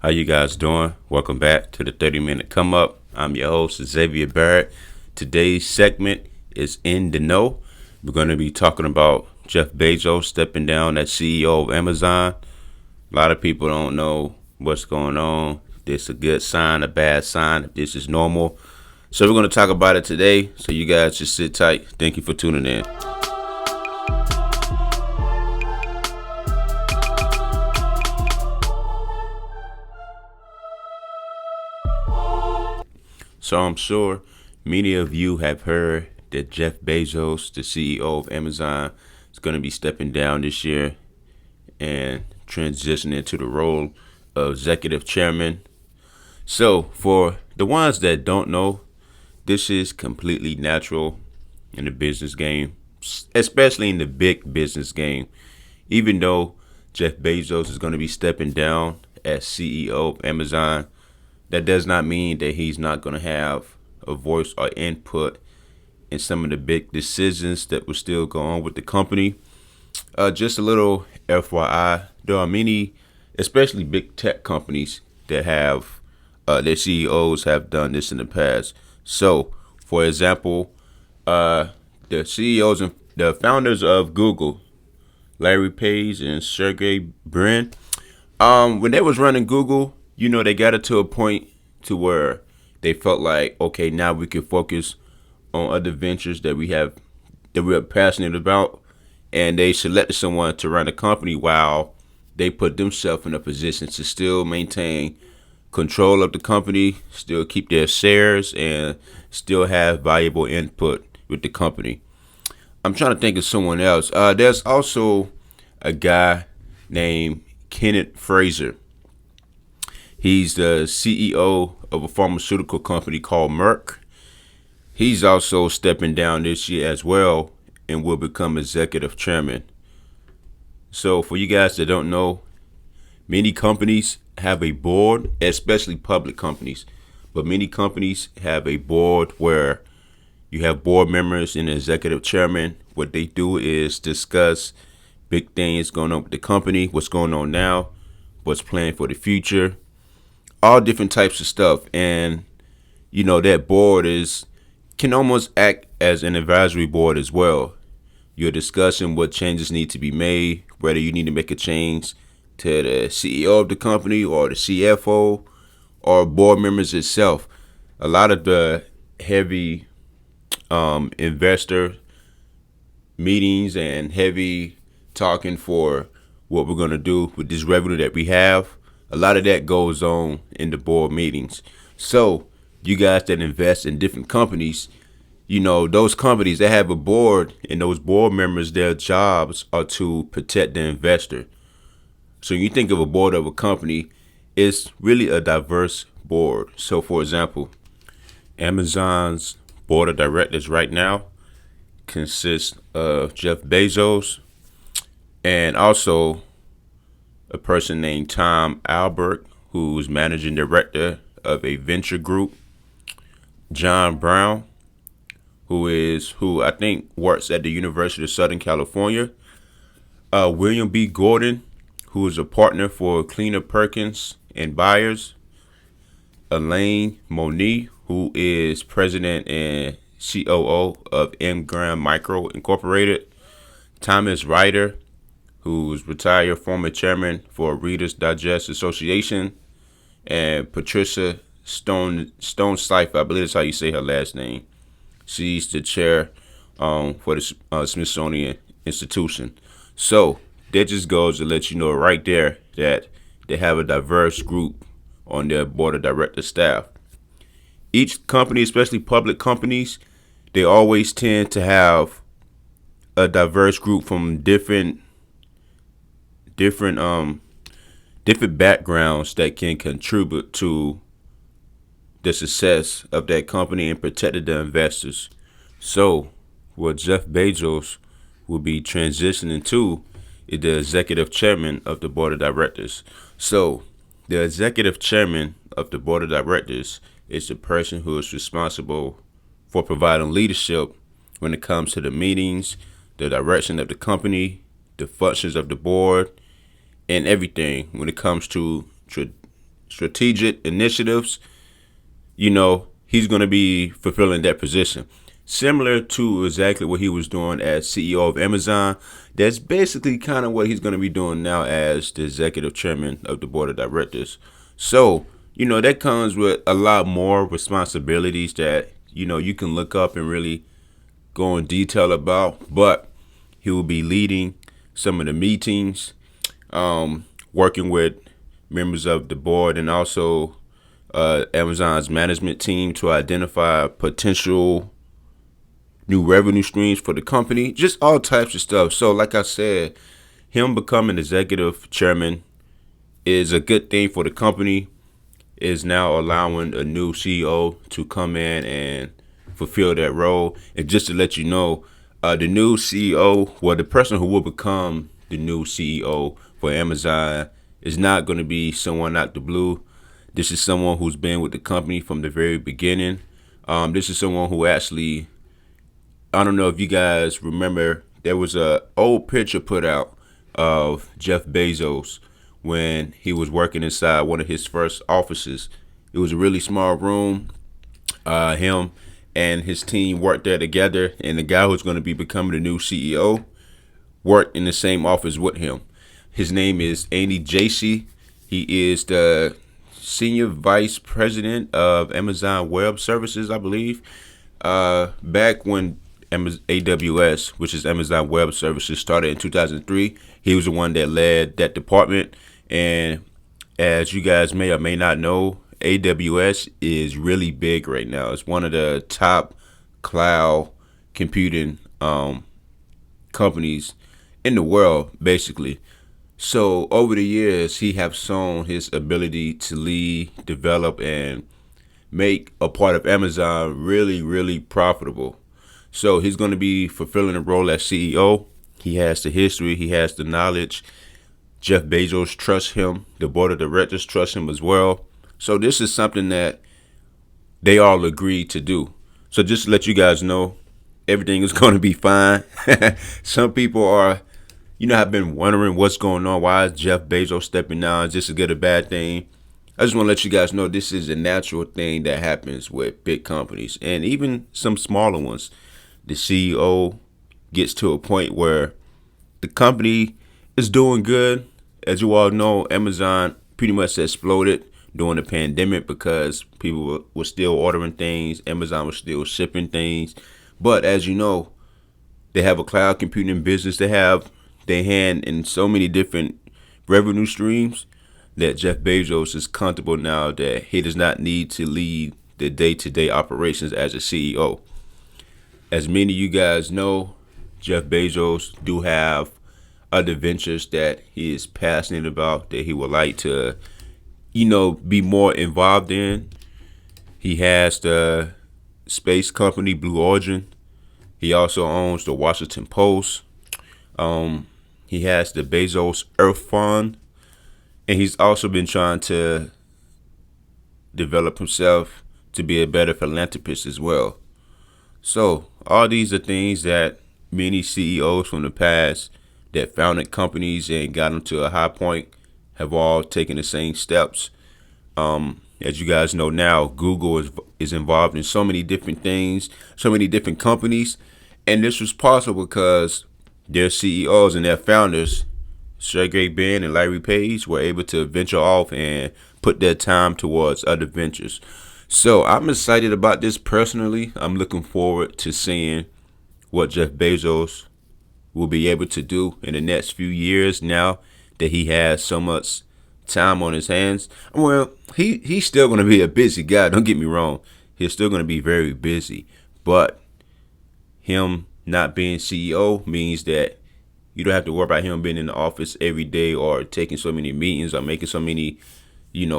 How you guys doing? Welcome back to the 30-minute come up. I'm your host, Xavier Barrett. Today's segment is In the Know. We're going to be talking about Jeff Bezos stepping down as CEO of Amazon. A lot of people don't know what's going on. If this is a good sign, a bad sign, if this is normal. So we're going to talk about it today. So you guys just sit tight. Thank you for tuning in. So I'm sure many of you have heard that Jeff Bezos, the CEO of Amazon, is going to be stepping down this year and transitioning into the role of executive chairman. So for the ones that don't know, this is completely natural in the business game, especially in the big business game. Even though Jeff Bezos is going to be stepping down as CEO of Amazon, that does not mean that he's not going to have a voice or input in some of the big decisions that will still go on with the company. Just a little FYI, there are many, especially big tech companies, that have their CEOs have done this in the past. So, for example, the CEOs and the founders of Google, Larry Page and Sergey Brin, when they was running Google, they got it to a point to where they felt like, okay, now we can focus on other ventures that we are passionate about, and they selected someone to run the company while they put themselves in a position to still maintain control of the company, still keep their shares, and still have valuable input with the company. I'm trying to think of someone else. There's also a guy named Kenneth Fraser. He's the CEO of a pharmaceutical company called Merck. He's also stepping down this year as well and will become executive chairman. So for you guys that don't know, many companies have a board, especially public companies, but many companies have a board where you have board members and the executive chairman. What they do is discuss big things going on with the company, what's going on now, what's planned for the future, all different types of stuff. And that board can almost act as an advisory board as well. You're discussing what changes need to be made, whether you need to make a change to the CEO of the company or the CFO or board members itself. A lot of the heavy investor meetings and heavy talking for what we're going to do with this revenue that we have, a lot of that goes on in the board meetings. So you guys that invest in different companies, those companies that have a board, and those board members, their jobs are to protect the investor. So when you think of a board of a company, it's really a diverse board. So for example, Amazon's board of directors right now consists of Jeff Bezos and also a person named Tom Albert, who's managing director of a venture group, John Brown, who I think works at the University of Southern California, William B. Gordon, who is a partner for Cleaner Perkins and Byers, Elaine Moniz, who is president and COO of M. Graham Micro Incorporated, Thomas Ryder, who's retired former chairman for Reader's Digest Association, and Patricia Stone Cipher, I believe that's how you say her last name. She's the chair for the Smithsonian Institution. So that just goes to let you know right there that they have a diverse group on their board of director staff. Each company, especially public companies, they always tend to have a diverse group from different backgrounds that can contribute to the success of that company and protect the investors. So what Jeff Bezos will be transitioning to is the executive chairman of the board of directors. So the executive chairman of the board of directors is the person who is responsible for providing leadership when it comes to the meetings, the direction of the company, the functions of the board, and everything when it comes to strategic initiatives, he's going to be fulfilling that position. Similar to exactly what he was doing as CEO of Amazon. That's basically kind of what he's going to be doing now as the executive chairman of the board of directors. So, that comes with a lot more responsibilities that, you can look up and really go in detail about. But he will be leading some of the meetings, working with members of the board and also Amazon's management team to identify potential new revenue streams for the company, just all types of stuff. So like I said, him becoming executive chairman is a good thing for the company, is now allowing a new CEO to come in and fulfill that role. And just to let you know, the new CEO, well, the person who will become the new CEO for Amazon is not going to be someone out the blue. This is someone who's been with the company from the very beginning. This is someone who actually, I don't know if you guys remember, there was a old picture put out of Jeff Bezos when he was working inside one of his first offices. It was a really small room. Him and his team worked there together, and the guy who's going to be becoming the new CEO worked in the same office with him. His name is Andy Jassy. He is the senior vice president of Amazon Web Services, I believe. Back when AWS, which is Amazon Web Services, started in 2003, he was the one that led that department. And as you guys may or may not know, AWS is really big right now. It's one of the top cloud computing companies in the world, basically. So over the years, he have shown his ability to lead, develop, and make a part of Amazon really, really profitable. So he's going to be fulfilling a role as CEO. He has the history. He has the knowledge. Jeff Bezos trusts him. The board of directors trust him as well. So this is something that they all agreed to do. So just to let you guys know, everything is going to be fine. Some people have been wondering what's going on. Why is Jeff Bezos stepping down? Is this a good or bad thing? I just want to let you guys know this is a natural thing that happens with big companies and even some smaller ones. The CEO gets to a point where the company is doing good. As you all know, Amazon pretty much exploded during the pandemic because people were still ordering things. Amazon was still shipping things. But as you know, they have a cloud computing business. They have their hand in so many different revenue streams that Jeff Bezos is comfortable now that he does not need to lead the day-to-day operations as a CEO. As many of you guys know, Jeff Bezos do have other ventures that he is passionate about that he would like to, be more involved in. He has the space company Blue Origin. He also owns the Washington Post. He has the Bezos Earth Fund. And he's also been trying to develop himself to be a better philanthropist as well. So all these are things that many CEOs from the past that founded companies and got them to a high point have all taken the same steps. As you guys know now, Google is involved in so many different things, so many different companies. And this was possible because their CEOs and their founders, Sergey Brin and Larry Page, were able to venture off and put their time towards other ventures. So I'm excited about this personally. I'm looking forward to seeing what Jeff Bezos will be able to do in the next few years now that he has so much time on his hands. Well, he's still going to be a busy guy. Don't get me wrong. He's still going to be very busy. But him not being CEO means that you don't have to worry about him being in the office every day or taking so many meetings or making so many,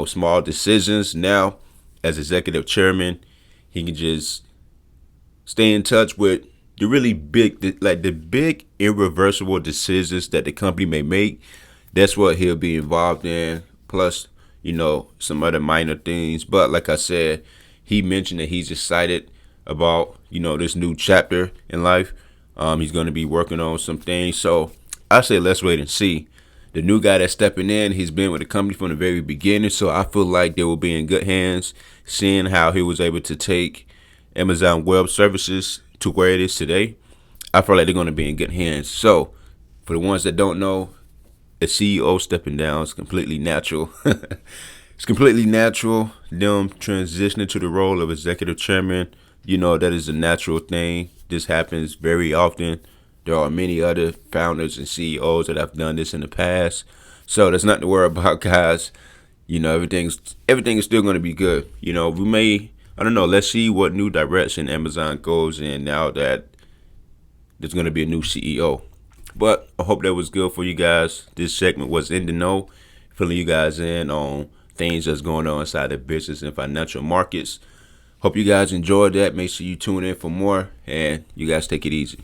small decisions. Now, as executive chairman, he can just stay in touch with the really big, the big irreversible decisions that the company may make. That's what he'll be involved in. Plus, some other minor things. But like I said, he mentioned that he's excited about, this new chapter in life. He's going to be working on some things. So I say let's wait and see. The new guy that's stepping in, he's been with the company from the very beginning, so I feel like they will be in good hands, seeing how he was able to take Amazon Web Services to where it is today. I feel like they're going to be in good hands. So, for the ones that don't know, a CEO stepping down is completely natural. It's completely natural. Them transitioning to the role of executive chairman, that is a natural thing. This happens very often. There are many other founders and CEOs that have done this in the past. So there's nothing to worry about, guys. Everything is still going to be good. I don't know. Let's see what new direction Amazon goes in now that there's going to be a new CEO. But I hope that was good for you guys. This segment was in the know, filling you guys in on things that's going on inside the business and financial markets. Hope you guys enjoyed that. Make sure you tune in for more, and you guys take it easy.